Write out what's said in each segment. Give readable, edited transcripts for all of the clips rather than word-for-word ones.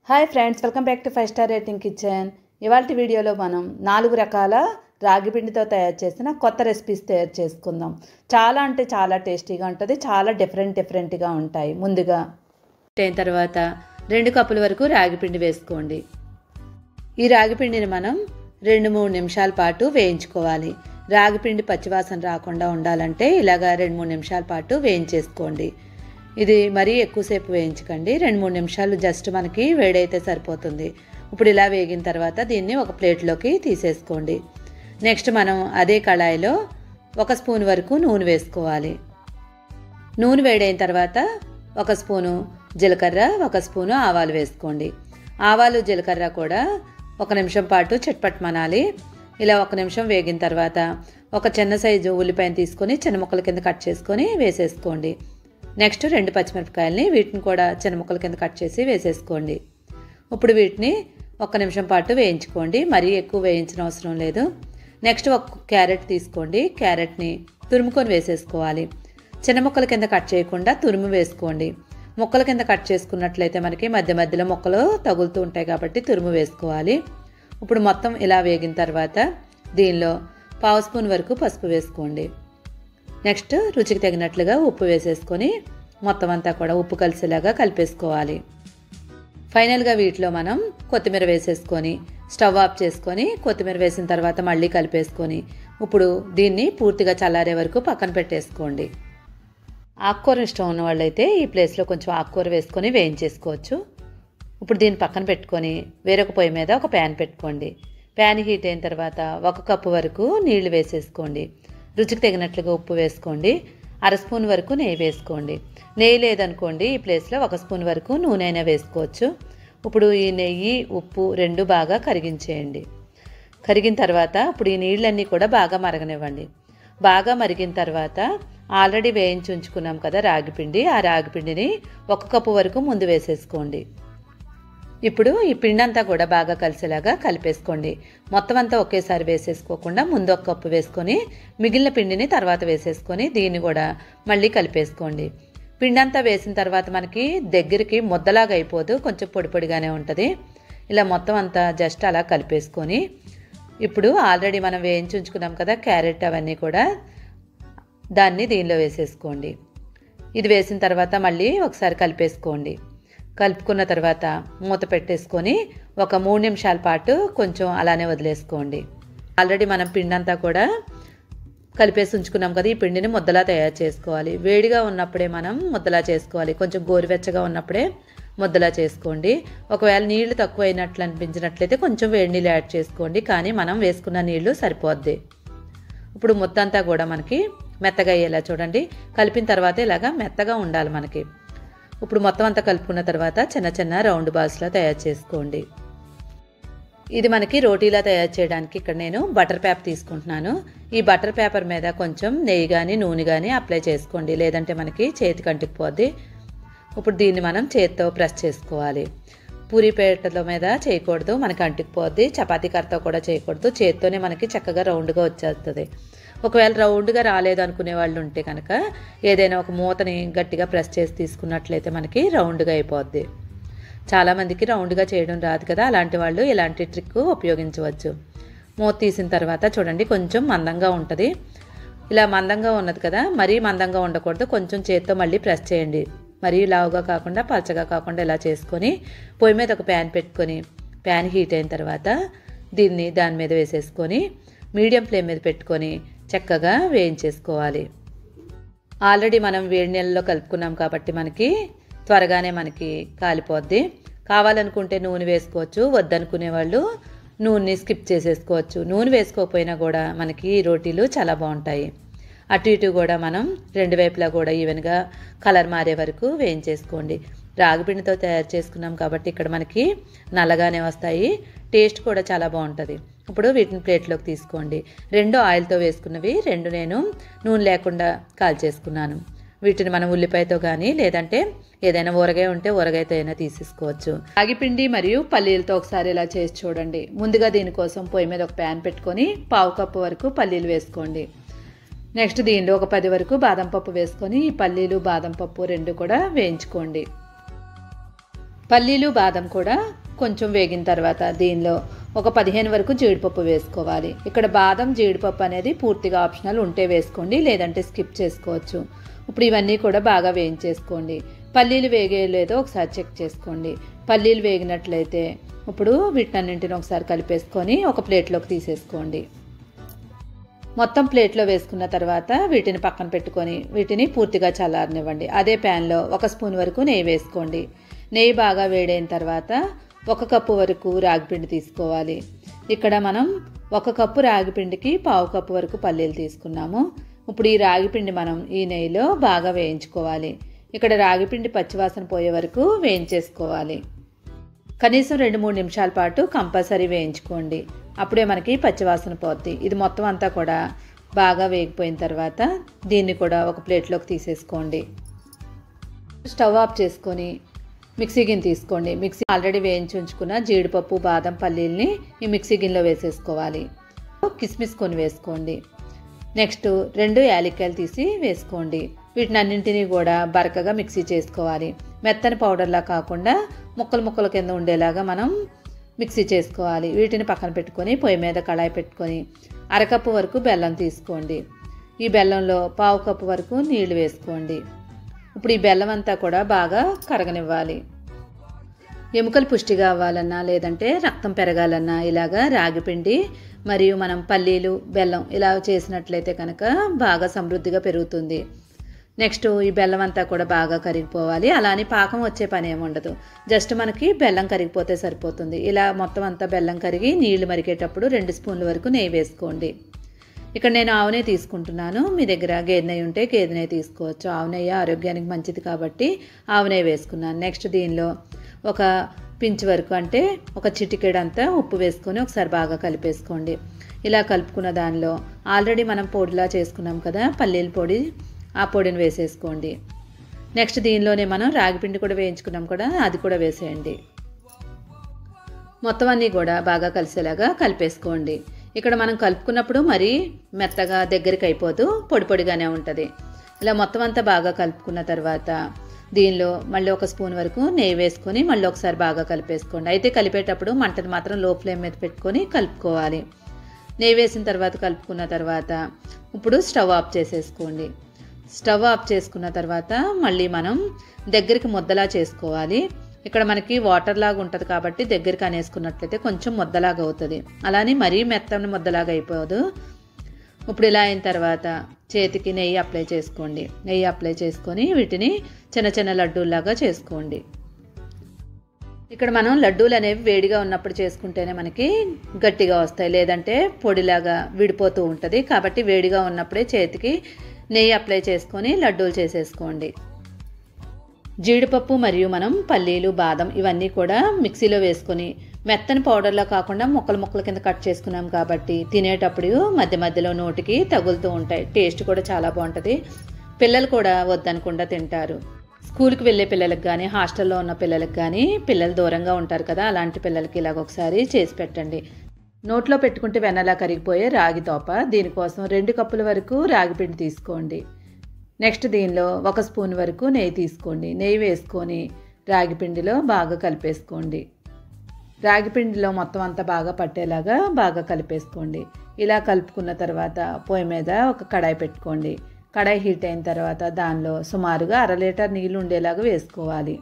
Hi friends, welcome back to 5 star rating kitchen. ఇవాళ వీడియోలో మనం 4 రకాల రాగి పిండితో తయారు చేసిన కొత్త రెసిపీస్ తయారు చేసుకుందాం. చాలా అంటే చాలా టేస్టీగా ఉంటుంది, చాలా డిఫరెంట్గా ఉంటాయి. ముందుగా అయిన తర్వాత 2 కప్పుల వరకు రాగి పిండి వేసుకోండి. ఈ రాగి పిండిని మనం 2-3 నిమిషాల పాటు వేయించుకోవాలి. రాగి పిండి పచ్చివాసన రాకుండా ఉండాలంటే ఇలాగా 2-3 నిమిషాల పాటు వేయించేసుకోండి. ఇది మరీ ఎక్కువసేపు వేయించకండి, 2-3 నిమిషాలు జస్ట్ మనకి వేడైతే సరిపోతుంది. ఇప్పుడు ఇలా వేగిన తర్వాత దీన్ని ఒక ప్లేట్లోకి తీసేసుకోండి. నెక్స్ట్ మనం అదే కళాయిలో 1 స్పూన్ వరకు నూనె వేసుకోవాలి. నూనె వేడైన తర్వాత 1 స్పూను జీలకర్ర, 1 స్పూను ఆవాలు వేసుకోండి. ఆవాలు జీలకర్ర కూడా 1 నిమిషం పాటు చిట్పట్టమనాలి. ఇలా 1 నిమిషం వేగిన తర్వాత ఒక చిన్న సైజు ఉల్లిపాయను తీసుకొని చిన్న ముక్కల కింద కట్ చేసుకొని వేసేసుకోండి. నెక్స్ట్ 2 పచ్చిమిరపకాయలని వీటిని కూడా చిన్న ముక్కల కింద కట్ చేసి వేసేసుకోండి. ఇప్పుడు వీటిని 1 నిమిషం పాటు వేయించుకోండి, మరీ ఎక్కువ వేయించిన అవసరం లేదు. నెక్స్ట్ 1 క్యారెట్ తీసుకోండి. క్యారెట్ని తురుముకొని వేసేసుకోవాలి. చిన్న ముక్కల కింద కట్ చేయకుండా తురుము వేసుకోండి. ముక్కల కింద కట్ చేసుకున్నట్లయితే మనకి మధ్య మధ్యలో ముక్కలు తగులుతూ ఉంటాయి కాబట్టి తురుము వేసుకోవాలి. ఇప్పుడు మొత్తం ఇలా వేగిన తర్వాత దీనిలో 1/2 స్పూన్ వరకు పసుపు వేసుకోండి. నెక్స్ట్ రుచికి తగినట్లుగా ఉప్పు వేసేసుకొని మొత్తం అంతా కూడా ఉప్పు కలిసేలాగా కలిపేసుకోవాలి. ఫైనల్గా వీటిలో మనం కొత్తిమీర వేసేసుకొని స్టవ్ ఆఫ్ చేసుకొని కొత్తిమీర వేసిన తర్వాత మళ్ళీ కలిపేసుకొని ఇప్పుడు దీన్ని పూర్తిగా చల్లారే వరకు పక్కన పెట్టేసుకోండి. ఆకుకూర ఇష్టం ఉన్న వాళ్ళైతే ఈ ప్లేస్లో కొంచెం ఆకుకూర వేసుకొని వేయించేసుకోవచ్చు. ఇప్పుడు దీన్ని పక్కన పెట్టుకొని వేరొక పొయ్యి మీద ఒక ప్యాన్ పెట్టుకోండి. ప్యాన్ హీట్ అయిన తర్వాత 1 కప్పు వరకు నీళ్లు వేసేసుకోండి. రుచికి తగినట్లుగా ఉప్పు వేసుకోండి. 1/2 స్పూన్ వరకు నెయ్యి వేసుకోండి. నెయ్యి లేదనుకోండి ఈ ప్లేస్లో 1 స్పూన్ వరకు నూనె అయినా వేసుకోవచ్చు. ఇప్పుడు ఈ నెయ్యి ఉప్పు 2 బాగా కరిగించేయండి. కరిగిన తర్వాత ఇప్పుడు ఈ నీళ్ళన్నీ కూడా బాగా మరగనివ్వండి. బాగా మరిగిన తర్వాత ఆల్రెడీ వేయించి ఉంచుకున్నాం కదా రాగిపిండి, ఆ రాగిపిండిని 1 కప్పు వరకు ముందు వేసేసుకోండి. ఇప్పుడు ఈ పిండి అంతా కూడా బాగా కలిసేలాగా కలిపేసుకోండి. మొత్తం అంతా ఒకేసారి వేసేసుకోకుండా ముందు 1 కప్పు వేసుకొని మిగిలిన పిండిని తర్వాత వేసేసుకొని దీన్ని కూడా మళ్ళీ కలిపేసుకోండి. పిండి అంతా వేసిన తర్వాత మనకి దగ్గరికి ముద్దలాగా అయిపోదు, కొంచెం పొడి పొడిగానే ఉంటుంది. ఇలా మొత్తం అంతా జస్ట్ అలా కలిపేసుకొని ఇప్పుడు ఆల్రెడీ మనం వేయించి ఉంచుకున్నాం కదా క్యారెట్, అవన్నీ కూడా దాన్ని దీనిలో వేసేసుకోండి. ఇది వేసిన తర్వాత మళ్ళీ ఒకసారి కలిపేసుకోండి. కలుపుకున్న తర్వాత మూత పెట్టేసుకొని ఒక 3 నిమిషాల పాటు కొంచెం అలానే వదిలేసుకోండి. ఆల్రెడీ మనం పిండి అంతా కూడా కలిపేసి ఉంచుకున్నాం కదా, ఈ పిండిని ముద్దలా తయారు చేసుకోవాలి. వేడిగా ఉన్నప్పుడే మనం ముద్దలా చేసుకోవాలి, కొంచెం గోరువెచ్చగా ఉన్నప్పుడే ముద్దలా చేసుకోండి. ఒకవేళ నీళ్లు తక్కువ అయినట్లు అనిపించినట్లయితే కొంచెం వేడి నీళ్ళు యాడ్ చేసుకోండి, కానీ మనం వేసుకున్న నీళ్లు సరిపోద్ది. ఇప్పుడు ముద్ద అంతా కూడా మనకి మెత్తగా అయ్యేలా చూడండి. కలిపిన తర్వాత ఇలాగా మెత్తగా ఉండాలి మనకి. ఇప్పుడు మొత్తం అంతా కలుపుకున్న తర్వాత చిన్న చిన్న రౌండ్ బాల్స్లా తయారు చేసుకోండి. ఇది మనకి రోటీలా తయారు చేయడానికి ఇక్కడ నేను బటర్ పేపర్ తీసుకుంటున్నాను. ఈ బటర్ పేపర్ మీద కొంచెం నెయ్యి కానీ నూనె కానీ అప్లై చేసుకోండి, లేదంటే మనకి చేతికి అంటుకుపోద్ది. ఇప్పుడు దీన్ని మనం చేతితో ప్రెస్ చేసుకోవాలి. పూరీ పేటల మీద చేయకూడదు, మనకి అంటుకుపోద్ది. చపాతీ కర్రతో కూడా చేయకూడదు, చేతితోనే మనకి చక్కగా రౌండ్గా వచ్చేస్తుంది. ఒకవేళ రౌండ్గా రాలేదు అనుకునే వాళ్ళు ఉంటే కనుక ఏదైనా ఒక మూతని గట్టిగా ప్రెస్ చేసి తీసుకున్నట్లయితే మనకి రౌండ్గా అయిపోద్ది. చాలామందికి రౌండ్గా చేయడం రాదు కదా, అలాంటి వాళ్ళు ఇలాంటి ట్రిక్ ఉపయోగించవచ్చు. మూత తీసిన తర్వాత చూడండి కొంచెం మందంగా ఉంటుంది. ఇలా మందంగా ఉన్నది కదా, మరీ మందంగా ఉండకూడదు, కొంచెం చేతితో మళ్ళీ ప్రెస్ చేయండి. మరీ లావుగా కాకుండా పలచగా కాకుండా ఇలా చేసుకొని పొయ్యి మీద ఒక ప్యాన్ పెట్టుకొని ప్యాన్ హీట్ అయిన తర్వాత దీన్ని దాని మీద వేసేసుకొని మీడియం ఫ్లేమ్ మీద పెట్టుకొని చక్కగా వేయించేసుకోవాలి. ఆల్రెడీ మనం వేడి నీళ్ళలో కలుపుకున్నాం కాబట్టి మనకి త్వరగానే మనకి కాలిపోద్ది. కావాలనుకుంటే నూనె వేసుకోవచ్చు, వద్దనుకునే వాళ్ళు నూనెని స్కిప్ చేసేసుకోవచ్చు. నూనె వేసుకోకపోయినా కూడా మనకి రోటీలు చాలా బాగుంటాయి. అటు ఇటు కూడా మనం 2 వైపులా కూడా ఈవెన్గా కలర్ మారే వరకు వేయించేసుకోండి. రాగిపిండితో తయారు చేసుకున్నాం కాబట్టి ఇక్కడ మనకి నల్లగానే వస్తాయి, టేస్ట్ కూడా చాలా బాగుంటుంది. ఇప్పుడు వీటిని ప్లేట్లోకి తీసుకోండి. 2 ఆయిల్తో వేసుకున్నవి, 2 నేను నూనె లేకుండా కాల్చేసుకున్నాను. వీటిని మనం ఉల్లిపాయతో కానీ లేదంటే ఏదైనా ఊరగాయ ఉంటే ఊరగాయతో అయినా తీసేసుకోవచ్చు. రాగిపిండి మరియు పల్లీలతో ఒకసారి ఇలా చేసి చూడండి. ముందుగా దీనికోసం పొయ్యి మీద ఒక ప్యాన్ పెట్టుకొని 1/2 కప్పు వరకు పల్లీలు వేసుకోండి. నెక్స్ట్ దీనిలో ఒక 10 వరకు బాదం పప్పు వేసుకొని ఈ పల్లీలు బాదం పప్పు 2 కూడా వేయించుకోండి. పల్లీలు బాదం కూడా కొంచెం వేగిన తర్వాత దీనిలో ఒక 15 వరకు జీడిపప్పు వేసుకోవాలి. ఇక్కడ బాదం జీడిపప్పు అనేది పూర్తిగా ఆప్షనల్, ఉంటే వేసుకోండి, లేదంటే స్కిప్ చేసుకోవచ్చు. ఇప్పుడు ఇవన్నీ కూడా బాగా వేయించేసుకోండి. పల్లీలు వేగలేదో ఒకసారి చెక్ చేసుకోండి. పల్లీలు వేగినట్లయితే ఇప్పుడు వీటన్నింటిని ఒకసారి కలిపేసుకొని ఒక ప్లేట్లోకి తీసేసుకోండి. మొత్తం ప్లేట్లో వేసుకున్న తర్వాత వీటిని పక్కన పెట్టుకొని వీటిని పూర్తిగా చల్లారనివ్వండి. అదే ప్యాన్లో 1 స్పూన్ వరకు నెయ్యి వేసుకోండి. నెయ్యి బాగా వేడైన తర్వాత 1 కప్పు వరకు రాగిపిండి తీసుకోవాలి. ఇక్కడ మనం 1 కప్పు రాగిపిండికి 1/2 కప్పు వరకు పల్లీలు తీసుకున్నాము. ఇప్పుడు ఈ రాగిపిండి మనం ఈ నెయ్యిలో బాగా వేయించుకోవాలి. ఇక్కడ రాగిపిండి పచ్చివాసన పోయే వరకు వేయించేసుకోవాలి. కనీసం 2-3 నిమిషాల పాటు కంపల్సరీ వేయించుకోండి. అప్పుడే మనకి పచ్చివాసన పోద్ది. ఇది మొత్తం అంతా కూడా బాగా వేగిపోయిన తర్వాత దీన్ని కూడా ఒక ప్లేట్లోకి తీసేసుకోండి. స్టవ్ ఆఫ్ చేసుకొని మిక్సీ గిన్నె తీసుకోండి. మిక్సీ ఆల్రెడీ వేయించి ఉంచుకున్న జీడిపప్పు బాదం పల్లీల్ని ఈ మిక్సీ గిన్నెలో వేసేసుకోవాలి. కిస్మిస్ కొని వేసుకోండి. నెక్స్ట్ 2 యాలక్కాయలు తీసి వేసుకోండి. వీటిని అన్నింటినీ కూడా బరకగా మిక్సీ చేసుకోవాలి. మెత్తని పౌడర్లా కాకుండా ముక్కలు ముక్కల కింద ఉండేలాగా మనం మిక్సీ చేసుకోవాలి. వీటిని పక్కన పెట్టుకొని పొయ్యి మీద కళాయి పెట్టుకొని 1/2 కప్పు వరకు బెల్లం తీసుకోండి. ఈ బెల్లంలో 1/2 కప్పు వరకు నీళ్లు వేసుకోండి. ఇప్పుడు ఈ బెల్లం అంతా కూడా బాగా కరగనివ్వాలి. ఎముకలు పుష్టిగా అవ్వాలన్నా లేదంటే రక్తం పెరగాలన్నా ఇలాగా రాగిపిండి మరియు మనం పల్లీలు బెల్లం ఇలా చేసినట్లయితే కనుక బాగా సమృద్ధిగా పెరుగుతుంది. నెక్స్ట్ ఈ బెల్లం అంతా కూడా బాగా కరిగిపోవాలి. అలానే పాకం వచ్చే పని ఏమి ఉండదు. జస్ట్ మనకి బెల్లం కరిగిపోతే సరిపోతుంది. ఇలా మొత్తం అంతా బెల్లం కరిగి నీళ్లు మరిగేటప్పుడు 2 స్పూన్ల వరకు నెయ్యి వేసుకోండి. ఇక్కడ నేను ఆవు నెయ్యి తీసుకుంటున్నాను. మీ దగ్గర గేదె నెయ్యి ఉంటే గేదె నెయ్యి తీసుకోవచ్చు. ఆవు నెయ్యి ఆరోగ్యానికి మంచిది కాబట్టి ఆవు నెయ్యి వేసుకున్నాను. నెక్స్ట్ దీనిలో ఒక పించ్ వరకు అంటే ఒక చిటికెడంతా ఉప్పు వేసుకొని ఒకసారి బాగా కలిపేసుకోండి. ఇలా కలుపుకున్న దానిలో ఆల్రెడీ మనం పొడిలా చేసుకున్నాం కదా పల్లీల పొడి, ఆ పొడిని వేసేసుకోండి. నెక్స్ట్ దీనిలోనే మనం రాగిపిండి కూడా వేయించుకున్నాం కదా, అది కూడా వేసేయండి. మొత్తం అన్నీ కూడా బాగా కలిసేలాగా కలిపేసుకోండి. ఇక్కడ మనం కలుపుకున్నప్పుడు మరీ మెత్తగా దగ్గరికి అయిపోదు, పొడి పొడిగానే ఉంటుంది. ఇలా మొత్తం అంతా బాగా కలుపుకున్న తర్వాత దీనిలో మళ్ళీ 1 స్పూన్ వరకు నెయ్యి వేసుకొని మళ్ళీ ఒకసారి బాగా కలిపేసుకోండి. అయితే కలిపేటప్పుడు మంటను మాత్రం లో ఫ్లేమ్ మీద పెట్టుకొని కలుపుకోవాలి. నెయ్యి వేసిన తర్వాత కలుపుకున్న తర్వాత ఇప్పుడు స్టవ్ ఆఫ్ చేసేసుకోండి. స్టవ్ ఆఫ్ చేసుకున్న తర్వాత మళ్ళీ మనం దగ్గరికి ముద్దలా చేసుకోవాలి. ఇక్కడ మనకి వాటర్ లాగా ఉంటుంది కాబట్టి దగ్గరికి అనేసుకున్నట్లయితే కొంచెం ముద్దలాగా అవుతుంది. అలానే మరీ మెత్తని ముద్దలాగా అయిపోదు. ఇప్పుడు ఇలా అయిన తర్వాత చేతికి నెయ్యి అప్లై చేసుకోండి. నెయ్యి అప్లై చేసుకొని వీటిని చిన్న చిన్న లడ్డూల్లాగా చేసుకోండి. ఇక్కడ మనం లడ్డూలు అనేవి వేడిగా ఉన్నప్పుడు చేసుకుంటేనే మనకి గట్టిగా వస్తాయి, లేదంటే పొడిలాగా విడిపోతూ ఉంటుంది. కాబట్టి వేడిగా ఉన్నప్పుడే చేతికి నెయ్యి అప్లై చేసుకొని లడ్డూలు చేసేసుకోండి. జీడిపప్పు మరియు మనం పల్లీలు బాదం ఇవన్నీ కూడా మిక్సీలో వేసుకొని మెత్తని పౌడర్లో కాకుండా ముక్కలు ముక్కల కింద కట్ చేసుకున్నాం కాబట్టి తినేటప్పుడు మధ్య మధ్యలో నోటికి తగులుతూ ఉంటాయి. టేస్ట్ కూడా చాలా బాగుంటుంది. పిల్లలు కూడా వద్దనకుండా తింటారు. స్కూల్కి వెళ్ళే పిల్లలకు కానీ హాస్టల్లో ఉన్న పిల్లలకు కానీ పిల్లలు దూరంగా ఉంటారు కదా, అలాంటి పిల్లలకి ఇలాగ ఒకసారి చేసి పెట్టండి. నోట్లో పెట్టుకుంటే వెన్నలా కరిగిపోయే రాగి తోప. దీనికోసం 2 కప్పుల వరకు రాగి పిండి తీసుకోండి. నెక్స్ట్ దీనిలో 1 స్పూన్ వరకు నెయ్యి తీసుకోండి. నెయ్యి వేసుకొని రాగి పిండిలో బాగా కలిపేసుకోండి. రాగి పిండిలో మొత్తం అంతా బాగా పట్టేలాగా బాగా కలిపేసుకోండి. ఇలా కలుపుకున్న తర్వాత పొయ్యి మీద ఒక కడాయి పెట్టుకోండి. కడాయి హీట్ అయిన తర్వాత దానిలో సుమారుగా 1/2 లీటర్ నీళ్ళు ఉండేలాగా వేసుకోవాలి.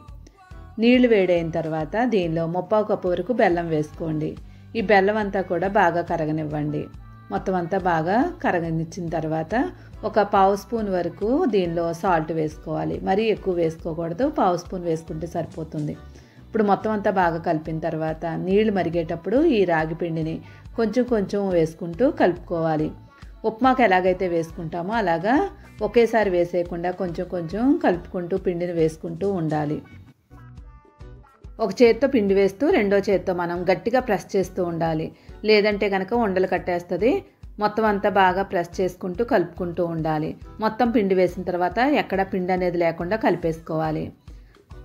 నీళ్లు వేడైన తర్వాత దీనిలో 1/2 కప్పు వరకు బెల్లం వేసుకోండి. ఈ బెల్లం అంతా కూడా బాగా కరగనివ్వండి. మొత్తం అంతా బాగా కరగనిచ్చిన తర్వాత ఒక 1/2 స్పూన్ వరకు దీనిలో సాల్ట్ వేసుకోవాలి. మరీ ఎక్కువ వేసుకోకూడదు, 1/2 స్పూన్ వేసుకుంటే సరిపోతుంది. ఇప్పుడు మొత్తం అంతా బాగా కలిపిన తర్వాత నీళ్లు మరిగేటప్పుడు ఈ రాగి పిండిని కొంచెం కొంచెం వేసుకుంటూ కలుపుకోవాలి. ఉప్మాకు ఎలాగైతే వేసుకుంటామో అలాగా ఒకేసారి వేసేయకుండా కొంచెం కొంచెం కలుపుకుంటూ పిండిని వేసుకుంటూ ఉండాలి. ఒక చేత్తో పిండి వేస్తూ రెండో చేత్తో మనం గట్టిగా ప్రెస్ చేస్తూ ఉండాలి, లేదంటే కనుక ఉండలు కట్టేస్తుంది. మొత్తం అంతా బాగా ప్రెస్ చేసుకుంటూ కలుపుకుంటూ ఉండాలి. మొత్తం పిండి వేసిన తర్వాత ఎక్కడ పిండి అనేది లేకుండా కలిపేసుకోవాలి.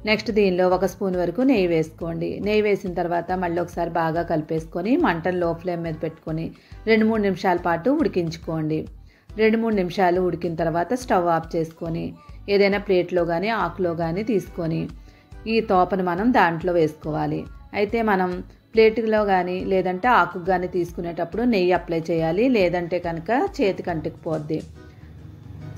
నెక్స్ట్ దీనిలో 1 స్పూన్ వరకు నెయ్యి వేసుకోండి. నెయ్యి వేసిన తర్వాత మళ్ళీ ఒకసారి బాగా కలిపేసుకొని మంటను లో ఫ్లేమ్ మీద పెట్టుకొని 2-3 నిమిషాల పాటు ఉడికించుకోండి. 2-3 నిమిషాలు ఉడికిన తర్వాత స్టవ్ ఆఫ్ చేసుకొని ఏదైనా ప్లేట్లో కానీ ఆకులో కానీ తీసుకొని ఈ తోపను మనం దాంట్లో వేసుకోవాలి. అయితే మనం ప్లేటులో కానీ లేదంటే ఆకుకు కానీ తీసుకునేటప్పుడు నెయ్యి అప్లై చేయాలి, లేదంటే కనుక చేతికి అంటుకుపోద్ది.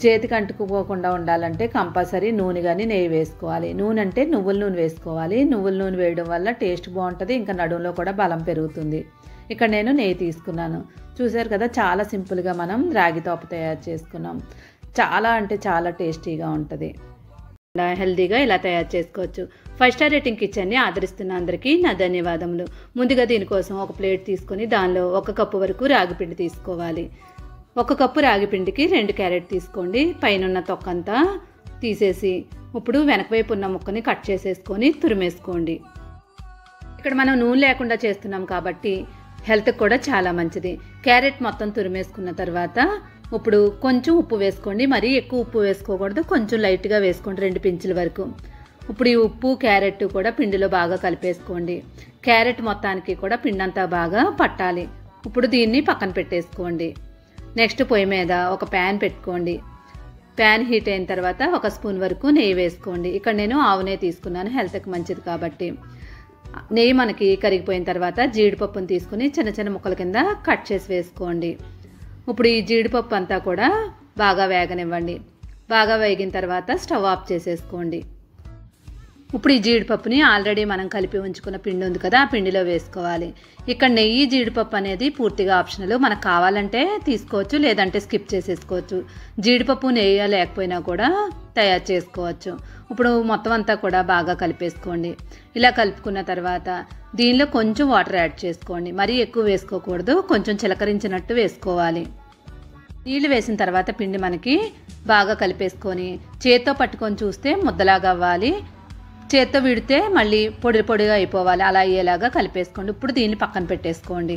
చేతికి అంటుకుపోకుండా ఉండాలంటే కంపల్సరీ నూనె కానీ నెయ్యి వేసుకోవాలి. నూనె అంటే నువ్వుల నూనె వేసుకోవాలి. నువ్వుల నూనె వేయడం వల్ల టేస్ట్ బాగుంటుంది, ఇంకా నడుంలో కూడా బలం పెరుగుతుంది. ఇక్కడ నేను నెయ్యి తీసుకున్నాను. చూసారు కదా, చాలా సింపుల్గా మనం రాగి తోప తయారు చేసుకున్నాం. చాలా అంటే చాలా టేస్టీగా ఉంటుంది. హెల్తీగా ఇలా తయారు చేసుకోవచ్చు. 5 స్టార్ రేటింగ్ కిచెన్ని ఆదరిస్తున్న అందరికీ నా ధన్యవాదములు. ముందుగా దీనికోసం ఒక ప్లేట్ తీసుకొని దానిలో 1 కప్పు వరకు రాగిపిండి తీసుకోవాలి. 1 కప్పు రాగిపిండికి 2 క్యారెట్ తీసుకోండి. పైన తొక్కంతా తీసేసి ఇప్పుడు వెనక వైపు ఉన్న ముక్కని కట్ చేసేసుకొని తురిమేసుకోండి. ఇక్కడ మనం నూనె లేకుండా చేస్తున్నాం కాబట్టి హెల్త్కి కూడా చాలా మంచిది. క్యారెట్ మొత్తం తురిమేసుకున్న తర్వాత ఇప్పుడు కొంచెం ఉప్పు వేసుకోండి. మరీ ఎక్కువ ఉప్పు వేసుకోకూడదు, కొంచెం లైట్గా వేసుకోండి, 2 పించుల వరకు. ఇప్పుడు ఈ ఉప్పు క్యారెట్ కూడా పిండిలో బాగా కలిపేసుకోండి. క్యారెట్ మొత్తానికి కూడా పిండి అంతా బాగా పట్టాలి. ఇప్పుడు దీన్ని పక్కన పెట్టేసుకోండి. నెక్స్ట్ పొయ్యి మీద ఒక ప్యాన్ పెట్టుకోండి. ప్యాన్ హీట్ అయిన తర్వాత 1 స్పూన్ వరకు నెయ్యి వేసుకోండి. ఇక్కడ నేను ఆవు నెయ్యి తీసుకున్నాను, హెల్త్కి మంచిది కాబట్టి. నెయ్యి మనకి కరిగిపోయిన తర్వాత జీడిపప్పును తీసుకుని చిన్న చిన్న ముక్కల కింద కట్ చేసి వేసుకోండి. ఇప్పుడు ఈ జీడిపప్పు అంతా కూడా బాగా వేగనివ్వండి. బాగా వేగిన తర్వాత స్టవ్ ఆఫ్ చేసేసుకోండి. ఇప్పుడు ఈ జీడిపప్పుని ఆల్రెడీ మనం కలిపి ఉంచుకున్న పిండి ఉంది కదా, ఆ పిండిలో వేసుకోవాలి. ఇక్కడ నెయ్యి జీడిపప్పు అనేది పూర్తిగా ఆప్షనల్. మనకు కావాలంటే తీసుకోవచ్చు, లేదంటే స్కిప్ చేసేసుకోవచ్చు. జీడిపప్పు నెయ్యి లేకపోయినా కూడా తయారు చేసుకోవచ్చు. ఇప్పుడు మొత్తం అంతా కూడా బాగా కలిపేసుకోండి. ఇలా కలుపుకున్న తర్వాత దీనిలో కొంచెం వాటర్ యాడ్ చేసుకోండి. మరీ ఎక్కువ వేసుకోకూడదు, కొంచెం చిలకరించినట్టు వేసుకోవాలి. నీళ్ళు వేసిన తర్వాత పిండి మనకి బాగా కలిపేసుకొని చేత్తో పట్టుకొని చూస్తే ముద్దలాగా అవ్వాలి. చేత్తో విడితే మళ్ళీ పొడి పొడిగా అయిపోవాలి. అలా అయ్యేలాగా కలిపేసుకోండి. ఇప్పుడు దీన్ని పక్కన పెట్టేసుకోండి.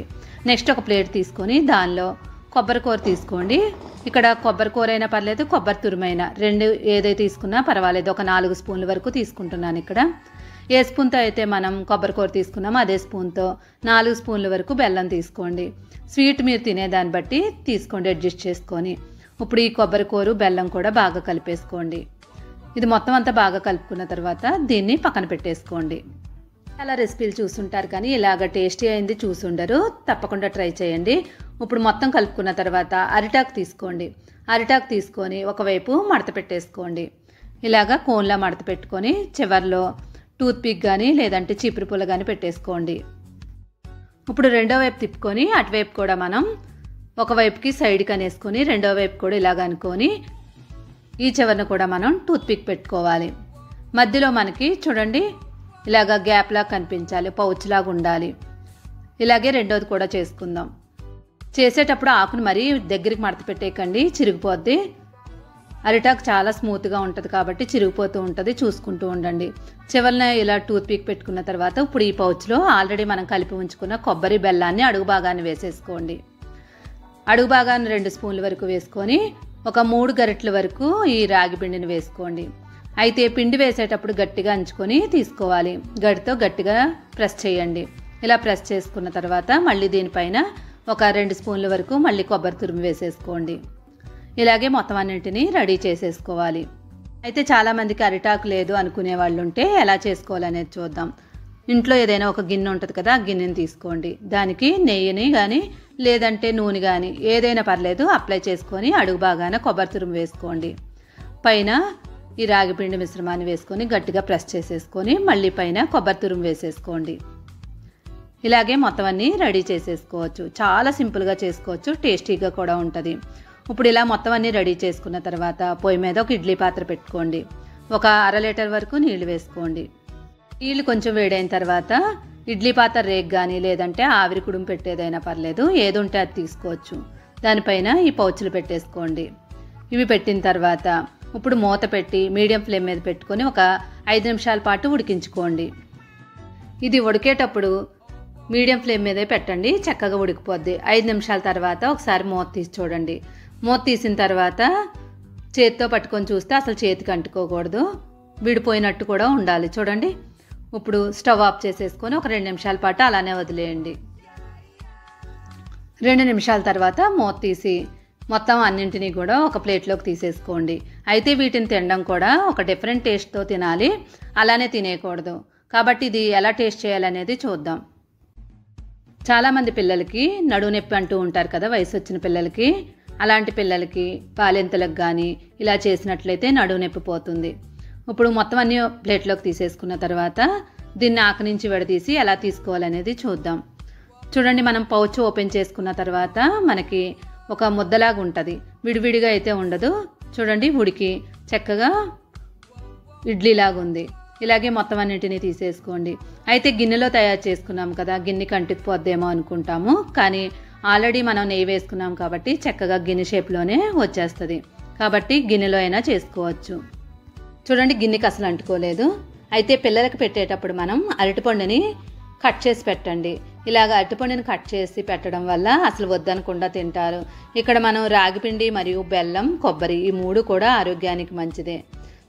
నెక్స్ట్ ఒక ప్లేట్ తీసుకొని దానిలో కొబ్బరి కూర తీసుకోండి. ఇక్కడ కొబ్బరి కూర అయినా పర్లేదు, కొబ్బరి తురుమైనా, 2 ఏదైతే తీసుకున్నా పర్వాలేదు. ఒక 4 స్పూన్ల వరకు తీసుకుంటున్నాను. ఇక్కడ ఏ స్పూన్తో అయితే మనం కొబ్బరి కూర తీసుకున్నామో అదే స్పూన్తో 4 స్పూన్ల వరకు బెల్లం తీసుకోండి. స్వీట్ మీరు తినేదాన్ని బట్టి తీసుకోండి, అడ్జస్ట్ చేసుకొని. ఇప్పుడు ఈ కొబ్బరి కూర బెల్లం కూడా బాగా కలిపేసుకోండి. ఇది మొత్తం అంతా బాగా కలుపుకున్న తర్వాత దీన్ని పక్కన పెట్టేసుకోండి. చాలా రెసిపీలు చూసుంటారు కానీ ఇలాగ టేస్టీ అయింది చూసుండరు, తప్పకుండా ట్రై చేయండి. ఇప్పుడు మొత్తం కలుపుకున్న తర్వాత అరిటాకు తీసుకోండి. అరిటాకు తీసుకొని ఒకవైపు మడత పెట్టేసుకోండి. ఇలాగా కోన్లా మడత పెట్టుకొని చివర్లో టూత్పిక్ కానీ లేదంటే చీపురు పుల్ల కానీ పెట్టేసుకోండి. ఇప్పుడు రెండో వైపు తిప్పుకొని అటువైపు కూడా మనం ఒకవైపుకి సైడ్కి అనేసుకొని రెండో వైపు కూడా ఇలాగ అనుకొని ఈ చివరను కూడా మనం టూత్పిక్ పెట్టుకోవాలి. మధ్యలో మనకి చూడండి ఇలాగ గ్యాప్లా కనిపించాలి, పౌచ్లాగా ఉండాలి. ఇలాగే రెండోది కూడా చేసుకుందాం. చేసేటప్పుడు ఆకును మరీ దగ్గరికి మడత పెట్టేయకండి, చిరిగిపోద్ది. అరిటాకు చాలా స్మూత్గా ఉంటుంది కాబట్టి చిరిగిపోతూ ఉంటుంది, చూసుకుంటూ ఉండండి. చివరిన ఇలా టూత్పిక్ పెట్టుకున్న తర్వాత ఇప్పుడు ఈ పౌచ్లో ఆల్రెడీ మనం కలిపి ఉంచుకున్న కొబ్బరి బెల్లాన్ని అడుగు భాగాన్ని వేసేసుకోండి. అడుగు భాగాన్ని 2 స్పూన్ల వరకు వేసుకొని ఒక 3 గరిటెల వరకు ఈ రాగి పిండిని వేసుకోండి. అయితే పిండి వేసేటప్పుడు గట్టిగా అంచుకొని తీసుకోవాలి. గడితో గట్టిగా ప్రెస్ చేయండి. ఇలా ప్రెస్ చేసుకున్న తర్వాత మళ్ళీ దీనిపైన ఒక 2 స్పూన్ల వరకు మళ్ళీ కొబ్బరి తురుము వేసేసుకోండి. ఇలాగే మొత్తం అన్నింటినీ రెడీ చేసేసుకోవాలి. అయితే చాలామందికి అరిటాకు లేదు అనుకునే వాళ్ళు ఉంటే ఎలా చేసుకోవాలనేది చూద్దాం. ఇంట్లో ఏదైనా ఒక గిన్నె ఉంటుంది కదా, ఆ గిన్నెని తీసుకోండి. దానికి నెయ్యిని కానీ లేదంటే నూనె కానీ ఏదైనా పర్లేదు అప్లై చేసుకొని అడుగు బాగాన కొబ్బరి తురుము వేసుకోండి. పైన ఈ రాగి పిండి మిశ్రమాన్ని వేసుకొని గట్టిగా ప్రెస్ చేసేసుకొని మళ్ళీ పైన కొబ్బరి తురుము వేసేసుకోండి. ఇలాగే మొత్తం అన్నీ రెడీ చేసేసుకోవచ్చు. చాలా సింపుల్గా చేసుకోవచ్చు, టేస్టీగా కూడా ఉంటుంది. ఇప్పుడు ఇలా మొత్తం అన్నీ రెడీ చేసుకున్న తర్వాత పొయ్యి మీద ఒక ఇడ్లీ పాత్ర పెట్టుకోండి. ఒక 1/2 లీటర్ వరకు నీళ్లు వేసుకోండి. నీళ్ళు కొంచెం వేడైన తర్వాత ఇడ్లీ పాత్ర రేక్ కానీ లేదంటే ఆవిరి కుడుము పెట్టేదైనా పర్లేదు, ఏది ఉంటే అది తీసుకోవచ్చు. దానిపైన ఈ పౌచులు పెట్టేసుకోండి. ఇవి పెట్టిన తర్వాత ఇప్పుడు మూత పెట్టి మీడియం ఫ్లేమ్ మీద పెట్టుకొని ఒక 5 నిమిషాల పాటు ఉడికించుకోండి. ఇది ఉడికేటప్పుడు మీడియం ఫ్లేమ్ మీదే పెట్టండి, చక్కగా ఉడికిపోద్ది. 5 నిమిషాల తర్వాత ఒకసారి మూత తీసి చూడండి. మూత తీసిన తర్వాత చేతితో పట్టుకొని చూస్తే అసలు చేతికి అంటుకోకూడదు, విడిపోయినట్టు కూడా ఉండాలి. చూడండి, ఇప్పుడు స్టవ్ ఆఫ్ చేసేసుకొని ఒక 2 నిమిషాల పాటు అలానే వదిలేయండి. 2 నిమిషాల తర్వాత మూత తీసి మొత్తం అన్నింటినీ కూడా ఒక ప్లేట్లోకి తీసేసుకోండి. అయితే వీటిని తినడం కూడా ఒక డిఫరెంట్ టేస్ట్తో తినాలి, అలానే తినేయకూడదు. కాబట్టి ఇది ఎలా టేస్ట్ చేయాలనేది చూద్దాం. చాలామంది పిల్లలకి నడుము నొప్పి అంటూ ఉంటారు కదా, వయసు వచ్చిన పిల్లలకి. అలాంటి పిల్లలకి బాలింతలకు కానీ ఇలా చేసినట్లయితే నడుము నొప్పి పోతుంది. ఇప్పుడు మొత్తం అన్నీ ప్లేట్లోకి తీసేసుకున్న తర్వాత దీన్ని ఆకు నుంచి విడదీసి ఎలా తీసుకోవాలనేది చూద్దాం. చూడండి, మనం పౌచ్ ఓపెన్ చేసుకున్న తర్వాత మనకి ఒక ముద్దలాగా ఉంటుంది, విడివిడిగా అయితే ఉండదు. చూడండి, ఉడికి చక్కగా ఇడ్లీలాగా ఉంది. ఇలాగే మొత్తం అన్నింటినీ తీసేసుకోండి. అయితే గిన్నెలో తయారు చేసుకున్నాం కదా, గిన్నె కంటుకుపోద్దేమో అనుకుంటాము, కానీ ఆల్రెడీ మనం నెయ్యి వేసుకున్నాం కాబట్టి చక్కగా గిన్నె షేప్లోనే వచ్చేస్తుంది. కాబట్టి గిన్నెలో అయినా చేసుకోవచ్చు. చూడండి, గిన్నెకి అసలు అంటుకోలేదు. అయితే పిల్లలకు పెట్టేటప్పుడు మనం అరటిపండుని కట్ చేసి పెట్టండి. ఇలాగ అరటిపండుని కట్ చేసి పెట్టడం వల్ల అసలు వద్దనకుండా తింటారు. ఇక్కడ మనం రాగిపిండి మరియు బెల్లం, కొబ్బరి ఈ 3 కూడా ఆరోగ్యానికి మంచిదే.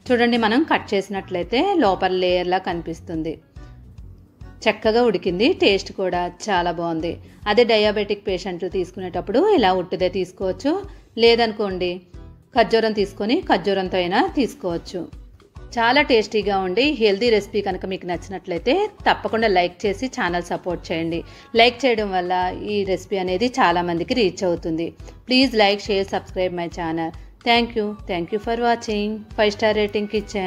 చూడండి, మనం కట్ చేసినట్లయితే లోపల లేయర్లా కనిపిస్తుంది. చక్కగా ఉడికింది, టేస్ట్ కూడా చాలా బాగుంది. అదే డయాబెటిక్ పేషెంట్లు తీసుకునేటప్పుడు ఇలా ఉట్టిదే తీసుకోవచ్చు, లేదనుకోండి ఖర్జూరం తీసుకొని ఖర్జూరంతో అయినా తీసుకోవచ్చు. చాలా టేస్టీగా ఉండి హెల్తీ రెసిపీ కనుక మీకు నచ్చినట్లయితే తప్పకుండా లైక్ చేసి ఛానల్ సపోర్ట్ చేయండి. లైక్ చేయడం వల్ల ఈ రెసిపీ అనేది చాలామందికి రీచ్ అవుతుంది. Please like, share, subscribe my channel. Thank you for watching. 5 star rating kitchen.